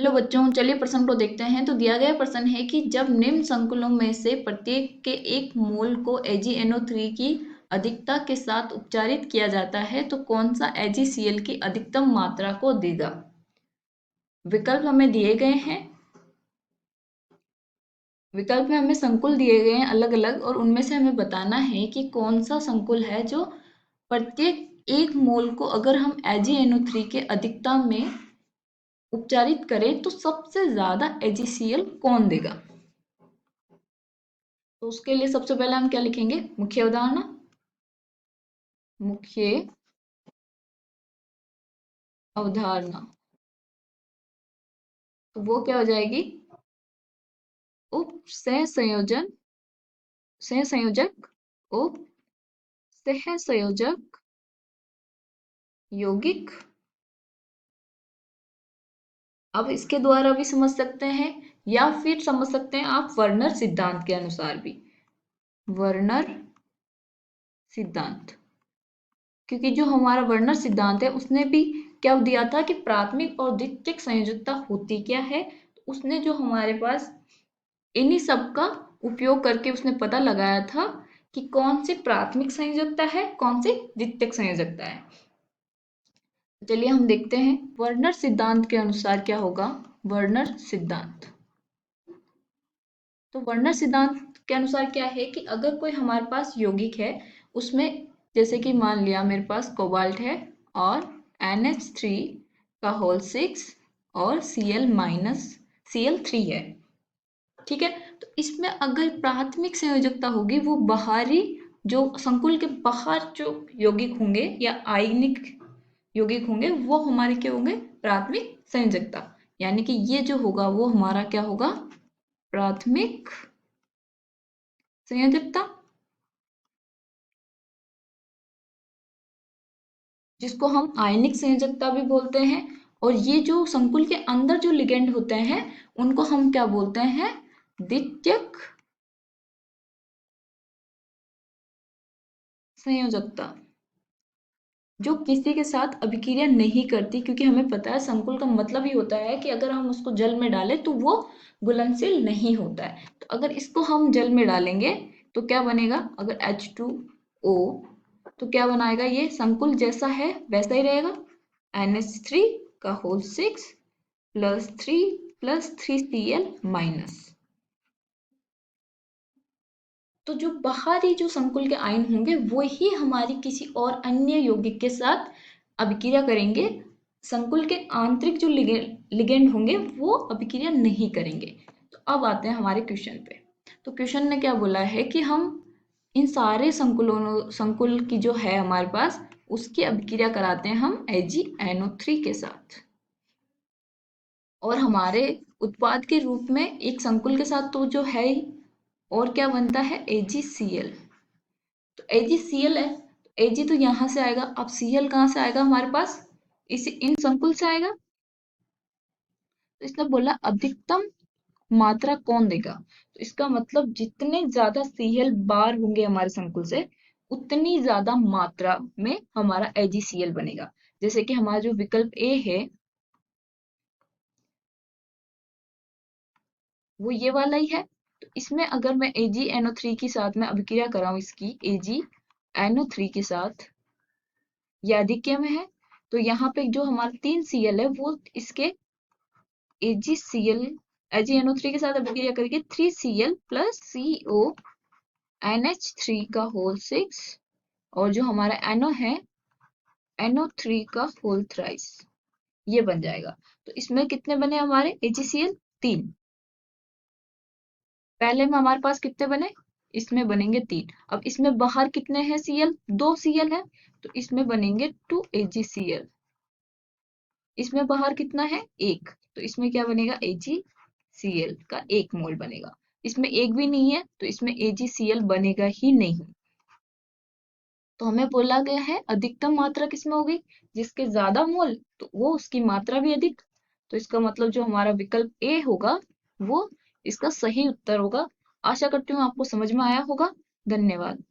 Hello बच्चों, चलिए प्रश्न को देखते हैं। तो दिया गया प्रश्न है कि जब निम्न संकुलों में से प्रत्येक के एक मोल को AgNO3 की अधिकता के साथ उपचारित किया जाता है तो कौन सा AgCl की अधिकतम मात्रा को देगा। विकल्प हमें दिए गए हैं। विकल्प में हमें संकुल दिए गए हैं अलग अलग, और उनमें से हमें बताना है कि कौन सा संकुल है जो प्रत्येक एक मोल को अगर हम AgNO3 के अधिकता में उपचारित करें तो सबसे ज्यादा AgCl कौन देगा। तो उसके लिए सबसे पहले हम क्या लिखेंगे, मुख्य अवधारणा। मुख्य अवधारणा तो वो क्या हो जाएगी, उप सहसंयोजन सहसंयोजक उप सहसंयोजक यौगिक। अब इसके द्वारा भी समझ सकते हैं या फिर समझ सकते हैं आप वर्नर सिद्धांत के अनुसार भी। वर्नर सिद्धांत, क्योंकि जो हमारा वर्नर सिद्धांत है उसने भी क्या दिया था कि प्राथमिक और द्वितीयक संयोजकता होती क्या है। तो उसने जो हमारे पास इन्हीं सब का उपयोग करके उसने पता लगाया था कि कौन सी प्राथमिक संयोजकता है, कौन सी द्वितीयक संयोजकता है। चलिए हम देखते हैं वर्नर सिद्धांत के अनुसार क्या होगा। वर्नर सिद्धांत, तो वर्नर सिद्धांत के अनुसार क्या है कि अगर कोई हमारे पास यौगिक है, उसमें जैसे कि मान लिया मेरे पास कोबाल्ट है और NH3 का होल 6 और Cl-Cl3 है, ठीक है। तो इसमें अगर प्राथमिक संयोजकता होगी वो बाहरी, जो संकुल के बाहर जो यौगिक होंगे या आयनिक यौगिक होंगे वो हमारे क्या होंगे, प्राथमिक संयोजकता। यानी कि ये जो होगा वो हमारा क्या होगा, प्राथमिक संयोजकता, जिसको हम आयनिक संयोजकता भी बोलते हैं। और ये जो संकुल के अंदर जो लिगेंड होते हैं उनको हम क्या बोलते हैं, द्वितीयक संयोजकता, जो किसी के साथ अभिक्रिया नहीं करती। क्योंकि हमें पता है संकुल का मतलब ही होता है कि अगर हम उसको जल में डालें तो वो घुलनशील नहीं होता है। तो अगर इसको हम जल में डालेंगे तो क्या बनेगा, अगर H2O, तो क्या बनाएगा, ये संकुल जैसा है वैसा ही रहेगा, NH3 का होल 6 प्लस 3 प्लस 3Cl-। तो जो बाहरी जो संकुल के आयन होंगे वो ही हमारी किसी और अन्य यौगिक के साथ अभिक्रिया करेंगे। संकुल के आंतरिक जो लिगेंड होंगे वो अभिक्रिया नहीं करेंगे। तो अब आते हैं हमारे क्वेश्चन पे। तो क्वेश्चन ने क्या बोला है कि हम इन सारे संकुल की जो है हमारे पास उसकी अभिक्रिया कराते हैं हम AgNO3 के साथ, और हमारे उत्पाद के रूप में एक संकुल के साथ तो जो है ही, और क्या बनता है, AgCl। तो AgCl है, Ag तो यहां से आएगा, अब Cl कहां से आएगा हमारे पास, इस इन संकुल से आएगा। तो इसने बोला अधिकतम मात्रा कौन देगा। तो इसका मतलब जितने ज्यादा Cl बार होंगे हमारे संकुल से उतनी ज्यादा मात्रा में हमारा AgCl बनेगा। जैसे कि हमारा जो विकल्प ए है वो ये वाला ही है। तो इसमें अगर मैं AgNO3 के साथ में अभिक्रिया कराऊं, इसकी AgNO3 के साथ, ये अधिक्य में है, तो यहाँ पे जो हमारा 3Cl है वो इसके AgCl AgNO3 के साथ अभिक्रिया करके 3Cl प्लस CO NH3 का होल 6 और जो हमारा NO है NO3 का होल थ्राइस, ये बन जाएगा। तो इसमें कितने बने हमारे AgCl, 3। पहले में हमारे पास कितने बने, इसमें बनेंगे 3। अब इसमें बाहर कितने हैं Cl, 2 Cl है, तो इसमें बनेंगे 2 AgCl। इसमें बाहर कितना है, 1, तो इसमें क्या बनेगा, AgCl का 1 मोल बनेगा। इसमें एक भी नहीं है तो इसमें AgCl बनेगा ही नहीं। तो हमें बोला गया है अधिकतम मात्रा किसमें होगी, जिसके ज्यादा मोल तो वो उसकी मात्रा भी अधिक। तो इसका मतलब जो हमारा विकल्प ए होगा वो इसका सही उत्तर होगा। आशा करती हूँ आपको समझ में आया होगा। धन्यवाद।